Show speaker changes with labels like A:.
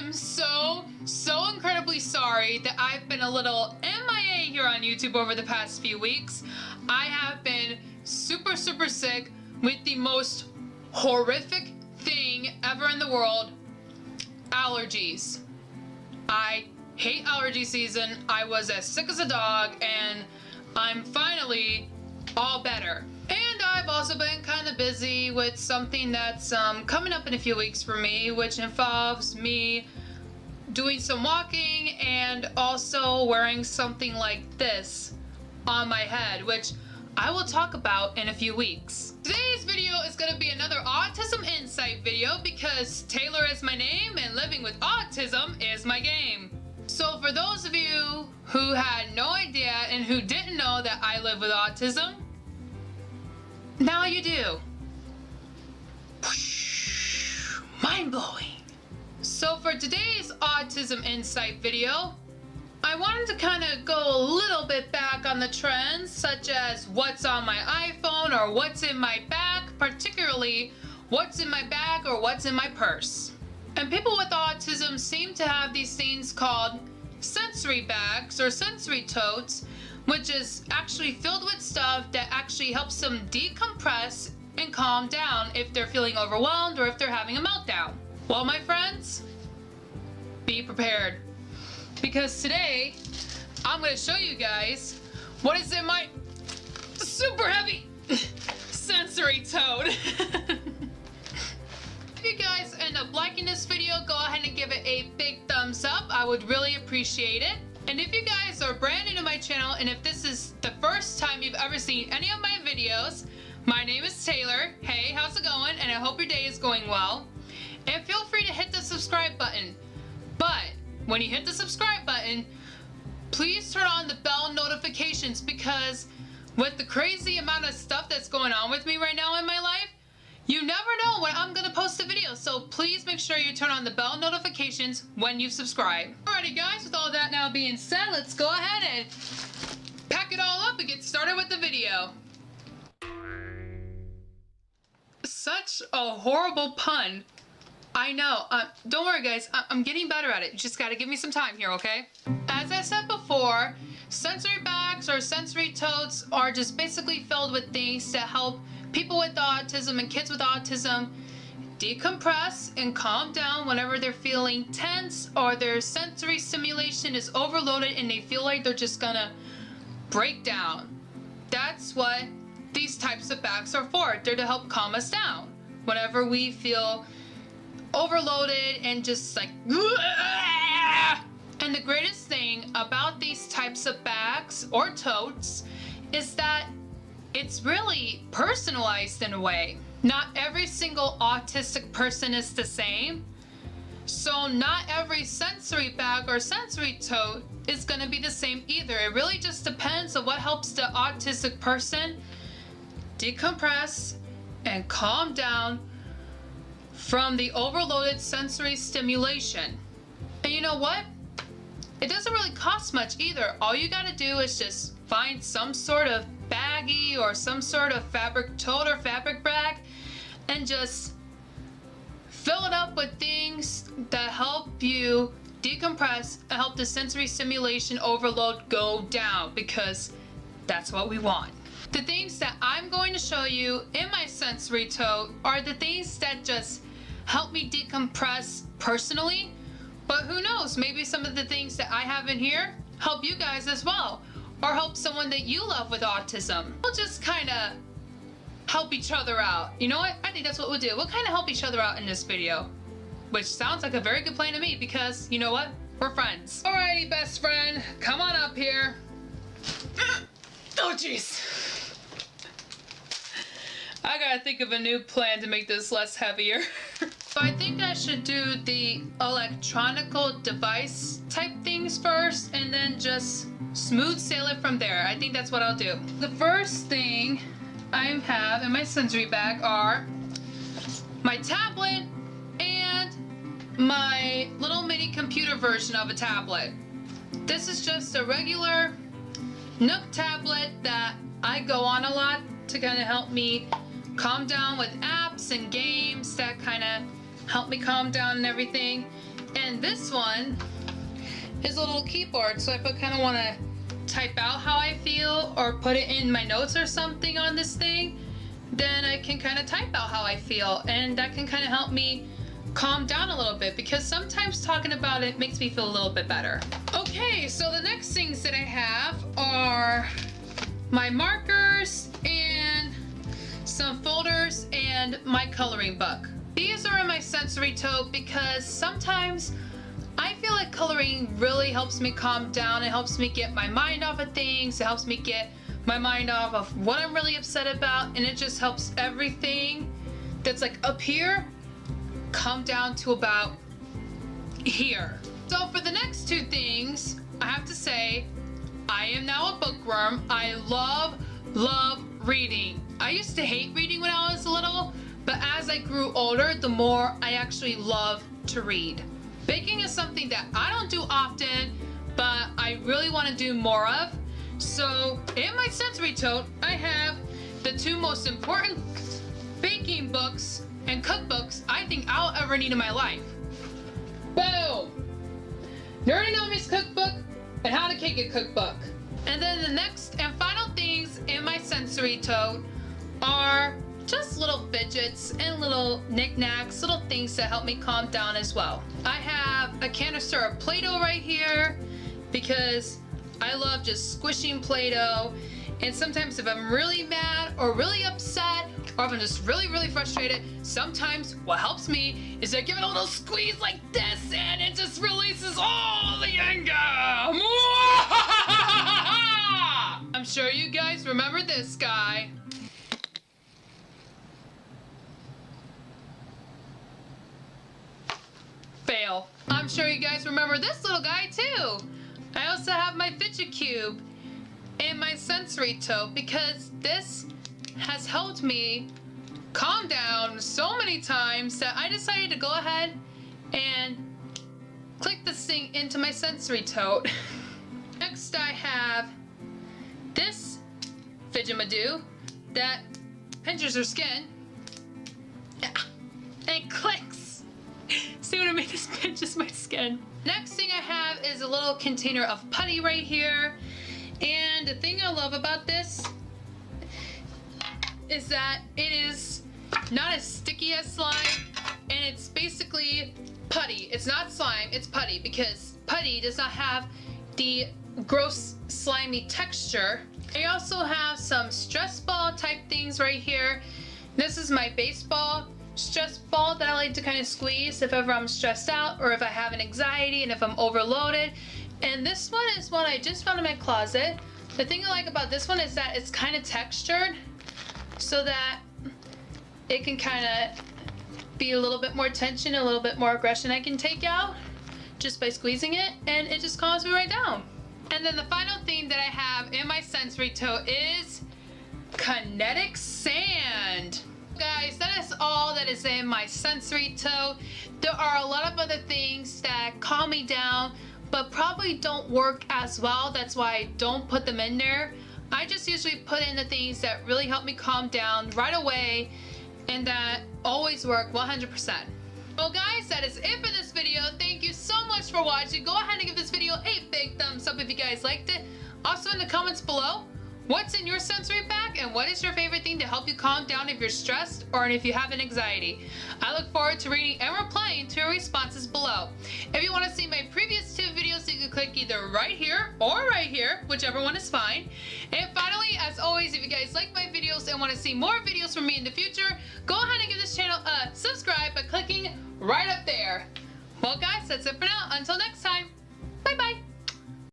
A: am so incredibly sorry that I've been a little MIA here on YouTube over the past few weeks. I have been super sick with the most horrific thing ever in the world, allergies. I hate allergy season. I was as sick as a dog, and I'm finally all better. And I've also been kind of busy with something that's coming up in a few weeks for me, which involves me doing some walking and also wearing something like this on my head, which I will talk about in a few weeks. Today's video is going to be another autism insight video because Taylor is my name and living with autism is my game. So for those of you who had no idea and who didn't know that I live with autism, now you do. Mind-blowing. So for today's autism insight video, I wanted to kind of go a little bit back on the trends, such as what's on my iPhone or what's in my bag, particularly what's in my bag or what's in my purse. And people with autism seem to have these things called sensory bags or sensory totes, which is actually filled with stuff that actually helps them decompress and calm down if they're feeling overwhelmed or if they're having a meltdown. Well, my friends, be prepared, because today I'm going to show you guys what is in my super heavy sensory tote. If you guys end up liking this video, go ahead and give it a big thumbs up. I would really appreciate it. And if you guys are brand new to my channel, and if this is the first time you've ever seen any of my videos, my name is Taylor. Hey, how's it going? And I hope your day is going well. And feel free to hit the subscribe button. But when you hit the subscribe button, please turn on the bell notifications, because with the crazy amount of stuff that's going on with me right now in my life, you never know when I'm gonna post a video, so please make sure you turn on the bell notifications when you subscribe. Alrighty guys, with all that now being said, let's go ahead and pack it all up and get started with the video. Such a horrible pun. I know. Don't worry guys, I'm getting better at it. You just gotta give me some time here, okay? As I said before, sensory bags or sensory totes are just basically filled with things to help people with autism and kids with autism decompress and calm down whenever they're feeling tense or their sensory stimulation is overloaded and they feel like they're just gonna break down. That's what these types of bags are for. They're to help calm us down whenever we feel overloaded and just like And the greatest thing about these types of bags or totes is that it's really personalized in a way. Not every single autistic person is the same, so not every sensory bag or sensory tote is going to be the same either. It really just depends on what helps the autistic person decompress and calm down from the overloaded sensory stimulation. And you know what? It doesn't really cost much either. All you gotta do is just find some sort of baggie or some sort of fabric tote or fabric bag and just fill it up with things that help you decompress and help the sensory stimulation overload go down, because that's what we want. The things that I'm going to show you in my sensory tote are the things that just help me decompress personally, but who knows, maybe some of the things that I have in here help you guys as well, or help someone that you love with autism. We'll just kind of help each other out. You know what? I think that's what we'll do. We'll kind of help each other out in this video, which sounds like a very good plan to me, because you know what? We're friends. Alrighty, best friend, come on up here. Oh jeez. I gotta think of a new plan to make this less heavier. So I think I should do the electronical device type things first and then just smooth sail it from there. I think that's what I'll do. The first thing I have in my sensory bag are my tablet and my little mini computer version of a tablet. This is just a regular Nook tablet that I go on a lot to kind of help me calm down with apps and games that kind of help me calm down and everything. And this one is a little keyboard, so if I kind of want to type out how I feel or put it in my notes or something on this thing, then I can kind of type out how I feel, and that can kind of help me calm down a little bit, because sometimes talking about it makes me feel a little bit better. Okay, so the next things that I have are my markers and some folders and my coloring book. These are in my sensory tote because sometimes I feel like coloring really helps me calm down. It helps me get my mind off of things. It helps me get my mind off of what I'm really upset about, and it just helps everything that's like up here come down to about here. So for the next two things, I have to say, I am now a bookworm. I love reading. I used to hate reading when I was little, but as I grew older, the more I actually love to read. Baking is something that I don't do often, but I really want to do more of. So in my sensory tote, I have the two most important baking books and cookbooks I think I'll ever need in my life. Boom! Nerdy Nomi's cookbook and How to Cake a cookbook. And then the next and final things in my sensory tote are just little fidgets and little knickknacks, little things that help me calm down as well. I have a canister of Play-Doh right here because I love just squishing Play-Doh, and sometimes if I'm really mad or really upset, or if I'm just really frustrated, sometimes what helps me is I give it a little squeeze like this and it just releases all the anger. I'm sure you guys remember this guy. Fail. I'm sure you guys remember this little guy too. I also have my fidget cube in my sensory tote because this has helped me calm down so many times that I decided to go ahead and click this thing into my sensory tote. Next I have this fidgemadoo that pinches her skin. Yeah, and it clicks. See what I mean? This pinches my skin. Next thing I have is a little container of putty right here. And the thing I love about this is that it is not as sticky as slime, and it's basically putty. It's not slime, it's putty, because putty does not have the gross slimy texture. I also have some stress ball type things right here. This is my baseball stress ball that I like to kind of squeeze if ever I'm stressed out or if I have an anxiety and if I'm overloaded. And this one is one I just found in my closet. The thing I like about this one is that it's kind of textured so that it can kind of be a little bit more tension, a little bit more aggression I can take out just by squeezing it, and it just calms me right down. And then the final thing that I have in my sensory tote is kinetic sand. Guys, that is all that is in my sensory tote. There are a lot of other things that calm me down but probably don't work as well. That's why I don't put them in there. I just usually put in the things that really help me calm down right away and that always work 100%. Well guys, that is it for this video. Thank you so much for watching. Go ahead and give this video a big thumbs up if you guys liked it. Also in the comments below, what's in your sensory pack and what is your favorite thing to help you calm down if you're stressed or if you have an anxiety? I look forward to reading and replying to your responses below. If you want to see my previous two videos, you can click either right here or right here, whichever one is fine. And finally, as always, if you guys like my videos and want to see more videos from me in the future, go ahead and give this channel a subscribe by clicking right up there. Well guys, that's it for now. Until next time.